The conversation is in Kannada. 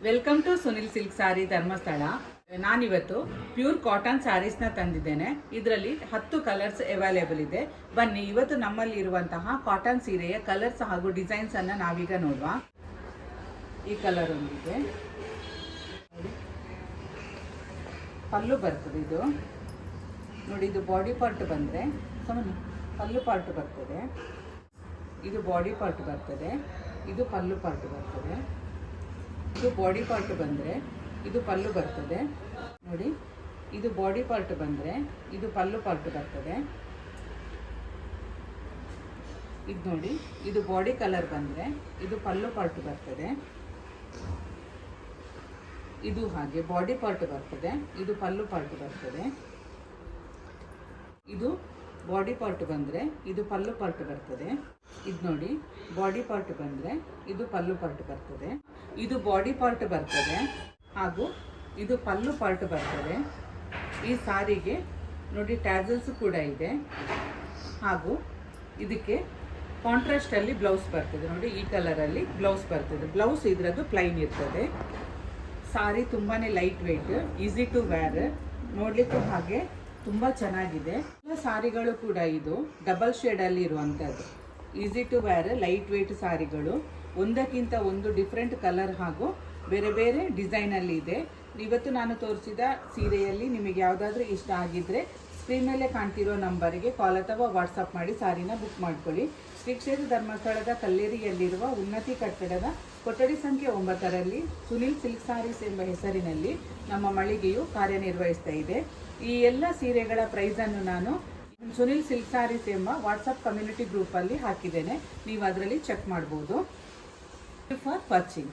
ವೆಲ್ಕಮ್ ಟು ಸುನಿಲ್ ಸಿಲ್ಕ್ ಸಾರಿ ಧರ್ಮಸ್ಥಳ. ನಾನಿವತ್ತು ಪ್ಯೂರ್ ಕಾಟನ್ ಸ್ಯಾರೀಸ್ನ ತಂದಿದ್ದೇನೆ. ಇದರಲ್ಲಿ 10 ಕಲರ್ಸ್ ಅವೈಲೇಬಲ್ ಇದೆ. ಬನ್ನಿ ಇವತ್ತು ನಮ್ಮಲ್ಲಿ ಇರುವಂತಹ ಕಾಟನ್ ಸೀರೆಯ ಕಲರ್ಸ್ ಹಾಗೂ ಡಿಸೈನ್ಸ್ ಅನ್ನ ನಾವೀಗ ನೋಡುವ. ಈ ಕಲರ್ ಒಂದಿದೆ ನೋಡಿ, ಪಲ್ಲು ಬರ್ತದೆ. ಇದು ನೋಡಿ, ಇದು ಬಾಡಿ ಪಾರ್ಟ್ ಬಂದರೆ ಪಲ್ಲು ಪಾರ್ಟ್ ಬರ್ತದೆ. ಇದು ಬಾಡಿ ಪಾರ್ಟ್ ಬರ್ತದೆ, ಇದು ಪಲ್ಲು ಪಾರ್ಟ್ ಬರ್ತದೆ. ಇದು ಬಾಡಿ ಪಾರ್ಟ್ ಬಂದರೆ ಇದು ಪಲ್ಲು ಬರ್ತದೆ ನೋಡಿ. ಇದು ಬಾಡಿ ಪಾರ್ಟ್ ಬಂದರೆ ಇದು ಪಲ್ಲು ಪಾರ್ಟ್ ಬರ್ತದೆ. ಇದು ನೋಡಿ, ಇದು ಬಾಡಿ ಕಲರ್ ಬಂದರೆ ಇದು ಪಲ್ಲು ಪಾರ್ಟ್ ಬರ್ತದೆ. ಇದು ಹಾಗೆ ಬಾಡಿ ಪಾರ್ಟ್ ಬರ್ತದೆ, ಇದು ಪಲ್ಲು ಪಾರ್ಟ್ ಬರ್ತದೆ. ಇದು ಬಾಡಿ ಪಾರ್ಟ್ ಬಂದರೆ ಇದು ಪಲ್ಲು ಪಾರ್ಟ್ ಬರ್ತದೆ. ಇದು ನೋಡಿ, ಬಾಡಿ ಪಾರ್ಟ್ ಬಂದರೆ ಇದು ಪಲ್ಲು ಪಾರ್ಟ್ ಬರ್ತದೆ. ಇದು ಬಾಡಿ ಪಾರ್ಟ್ ಬರ್ತದೆ ಹಾಗೂ ಇದು ಪಲ್ಲು ಪಾರ್ಟ್ ಬರ್ತದೆ. ಈ ಸಾರಿಗೆ ನೋಡಿ ಟ್ಯಾಸಲ್ಸ್ ಕೂಡ ಇದೆ ಹಾಗೂ ಇದಕ್ಕೆ ಕಾಂಟ್ರಾಸ್ಟಲ್ಲಿ ಬ್ಲೌಸ್ ಬರ್ತದೆ. ನೋಡಿ, ಈ ಕಲರಲ್ಲಿ ಬ್ಲೌಸ್ ಬರ್ತದೆ. ಬ್ಲೌಸ್ ಇದರದ್ದು ಪ್ಲೈನ್ ಇರ್ತದೆ. ಸಾರಿ ತುಂಬಾ light weight, easy to wear, ನೋಡಲಿಕ್ಕೂ ಹಾಗೆ ತುಂಬ ಚೆನ್ನಾಗಿದೆ. ಎಲ್ಲ ಸಾರಿಗಳು ಕೂಡ ಇದು ಡಬಲ್ ಶೇಡಲ್ಲಿ ಇರುವಂಥದ್ದು. Easy to wear light weight ಸಾರಿಗಳು, ಒಂದಕ್ಕಿಂತ ಒಂದು ಡಿಫ್ರೆಂಟ್ ಕಲರ್ ಹಾಗೂ ಬೇರೆ ಬೇರೆ ಡಿಸೈನಲ್ಲಿ ಇದೆ. ಇವತ್ತು ನಾನು ತೋರಿಸಿದ ಸೀರೆಯಲ್ಲಿ ನಿಮಗೆ ಯಾವುದಾದ್ರೂ ಇಷ್ಟ ಆಗಿದ್ದರೆ ಸ್ಕ್ರೀನ್ ಮೇಲೆ ಕಾಣ್ತಿರೋ ನಂಬರಿಗೆ ಕಾಲ್ ಅಥವಾ ವಾಟ್ಸಪ್ ಮಾಡಿ ಸಾರಿನ ಬುಕ್ ಮಾಡ್ಕೊಳ್ಳಿ. ಶ್ರೀ ಕ್ಷೇತ್ರ ಧರ್ಮಸ್ಥಳದ ಕಲ್ಲೇರಿಯಲ್ಲಿರುವ ಉನ್ನತಿ ಕಟ್ಟಡದ ಕೊಠಡಿ ಸಂಖ್ಯೆ 9ರಲ್ಲಿ ಸುನಿಲ್ ಸಿಲ್ಕ್ ಸಾರೀಸ್ ಎಂಬ ಹೆಸರಿನಲ್ಲಿ ನಮ್ಮ ಮಳಿಗೆಯು ಕಾರ್ಯನಿರ್ವಹಿಸ್ತಾ ಇದೆ. ಈ ಎಲ್ಲ ಸೀರೆಗಳ ಪ್ರೈಸನ್ನು ನಾನು ಸುನಿಲ್ ಸಿಲ್ಕ್ ಸಾರೀಸ್ ಎಂಬ ವಾಟ್ಸಪ್ ಕಮ್ಯುನಿಟಿ ಗ್ರೂಪಲ್ಲಿ ಹಾಕಿದ್ದೇನೆ. ನೀವು ಅದರಲ್ಲಿ ಚೆಕ್ ಮಾಡ್ಬೋದು. For watching.